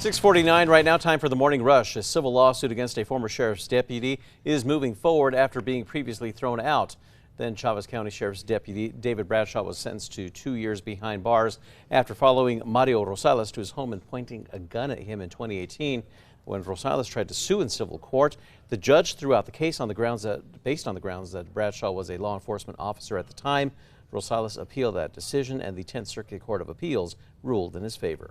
6:49 right now, time for the morning rush. A civil lawsuit against a former sheriff's deputy is moving forward after being previously thrown out. Then Chavez County Sheriff's Deputy David Bradshaw was sentenced to 2 years behind bars after following Mario Rosales to his home and pointing a gun at him in 2018. When Rosales tried to sue in civil court, the judge threw out the case based on the grounds that Bradshaw was a law enforcement officer at the time. Rosales appealed that decision, and the 10th Circuit Court of Appeals ruled in his favor.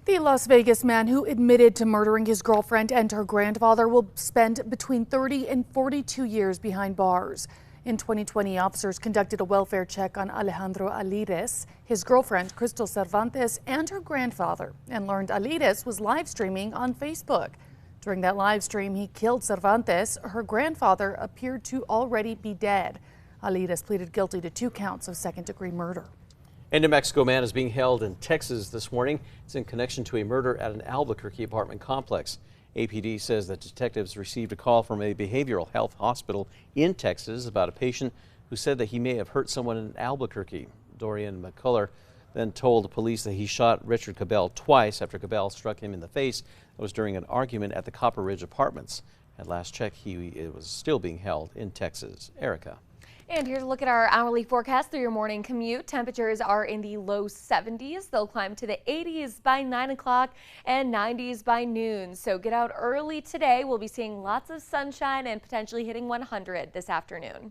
The Las Vegas man who admitted to murdering his girlfriend and her grandfather will spend between 30 and 42 years behind bars. In 2020, officers conducted a welfare check on Alejandro Alires, his girlfriend Crystal Cervantes, and her grandfather, and learned Alires was live streaming on Facebook. During that live stream, he killed Cervantes. Her grandfather appeared to already be dead. Alires pleaded guilty to 2 counts of second-degree murder. A New Mexico man is being held in Texas this morning. It's in connection to a murder at an Albuquerque apartment complex. APD says that detectives received a call from a behavioral health hospital in Texas about a patient who said that he may have hurt someone in Albuquerque. Dorian McCuller then told police that he shot Richard Cabell twice after Cabell struck him in the face. That was during an argument at the Copper Ridge Apartments. At last check, he was still being held in Texas. Erica. And here's a look at our hourly forecast through your morning commute. Temperatures are in the low 70s. They'll climb to the 80s by 9 o'clock and 90s by noon. So get out early today. We'll be seeing lots of sunshine and potentially hitting 100 this afternoon.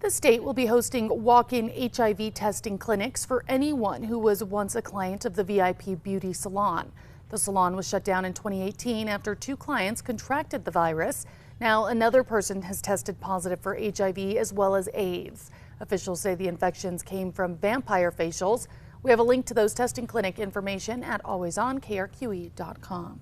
The state will be hosting walk-in HIV testing clinics for anyone who was once a client of the VIP Beauty Salon. The salon was shut down in 2018 after 2 clients contracted the virus. Now another person has tested positive for HIV as well as AIDS. Officials say the infections came from vampire facials. We have a link to those testing clinic information at alwaysonkRQE.com.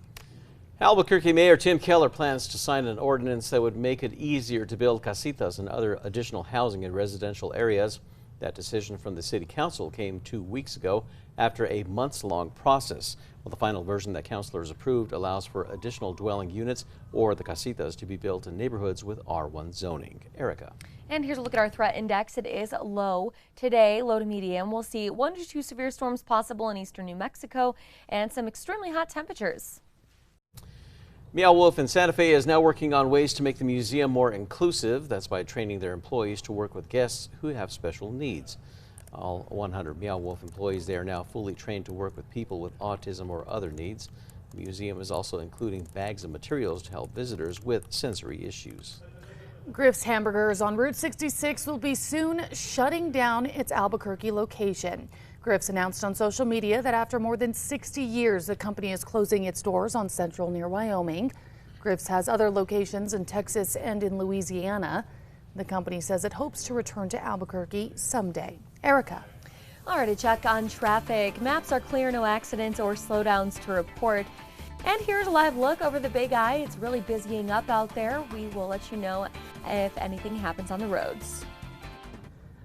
Albuquerque Mayor Tim Keller plans to sign an ordinance that would make it easier to build casitas and other additional housing in residential areas. That decision from the City Council came 2 weeks ago after a months-long process. Well, the final version that councilors approved allows for additional dwelling units or the casitas to be built in neighborhoods with R1 zoning. Erica. And here's a look at our threat index. It is low today, low to medium. We'll see 1 to 2 severe storms possible in eastern New Mexico and some extremely hot temperatures. Meow Wolf in Santa Fe is now working on ways to make the museum more inclusive. That's by training their employees to work with guests who have special needs. All 100 Meow Wolf employees there are now fully trained to work with people with autism or other needs. The museum is also including bags of materials to help visitors with sensory issues. Griff's Hamburgers on Route 66 will be soon shutting down its Albuquerque location. Griff's announced on social media that after more than 60 years, the company is closing its doors on Central near Wyoming. Griff's has other locations in Texas and in Louisiana. The company says it hopes to return to Albuquerque someday. Erica. All right, a check on traffic. Maps are clear, no accidents or slowdowns to report. And here's a live look over the Big Eye. It's really busying up out there. We will let you know if anything happens on the roads.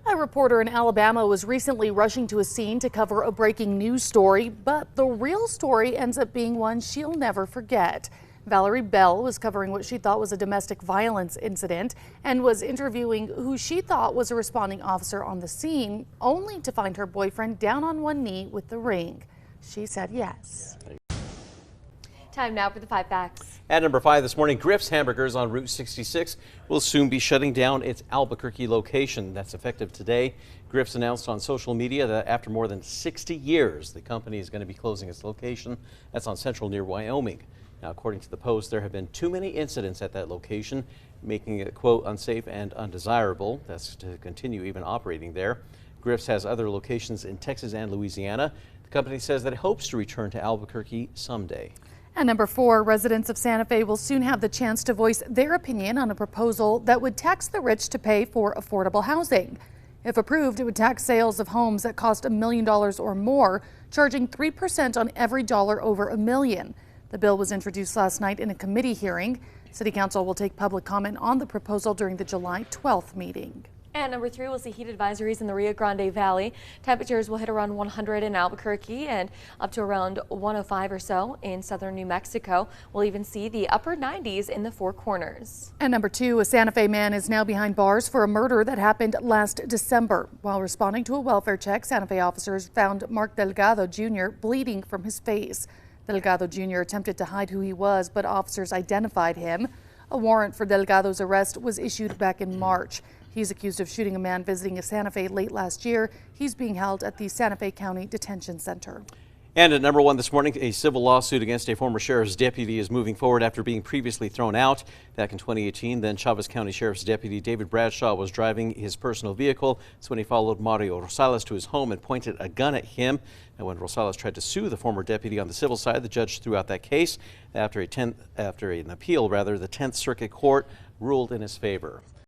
A reporter in Alabama was recently rushing to a scene to cover a breaking news story, but the real story ends up being one she'll never forget. Valerie Bell was covering what she thought was a domestic violence incident and was interviewing who she thought was a responding officer on the scene, only to find her boyfriend down on one knee with the ring. She said yes. Time now for the 5 facts. At number 5 this morning, Griff's Hamburgers on Route 66 will soon be shutting down its Albuquerque location. That's effective today. Griff's announced on social media that after more than 60 years, the company is going to be closing its location. That's on Central near Wyoming. Now, according to the Post, there have been too many incidents at that location, making it, quote, unsafe and undesirable. That's to continue even operating there. Griff's has other locations in Texas and Louisiana. The company says that it hopes to return to Albuquerque someday. And number 4, residents of Santa Fe will soon have the chance to voice their opinion on a proposal that would tax the rich to pay for affordable housing. If approved, it would tax sales of homes that cost $1 million or more, charging 3% on every dollar over $1 million. The bill was introduced last night in a committee hearing. City Council will take public comment on the proposal during the July 12th meeting. And number 3, we'll see heat advisories in the Rio Grande Valley. Temperatures will hit around 100 in Albuquerque and up to around 105 or so in southern New Mexico. We'll even see the upper 90s in the Four Corners. And number 2, a Santa Fe man is now behind bars for a murder that happened last December. While responding to a welfare check, Santa Fe officers found Mark Delgado Jr. bleeding from his face. Delgado Jr. attempted to hide who he was, but officers identified him. A warrant for Delgado's arrest was issued back in March. He's accused of shooting a man visiting a Santa Fe late last year. He's being held at the Santa Fe County Detention Center. And at number 1 this morning, a civil lawsuit against a former sheriff's deputy is moving forward after being previously thrown out. Back in 2018, then Chavez County Sheriff's Deputy David Bradshaw was driving his personal vehicle. That's when he followed Mario Rosales to his home and pointed a gun at him. And when Rosales tried to sue the former deputy on the civil side, the judge threw out that case. After an appeal, the 10th Circuit Court ruled in his favor.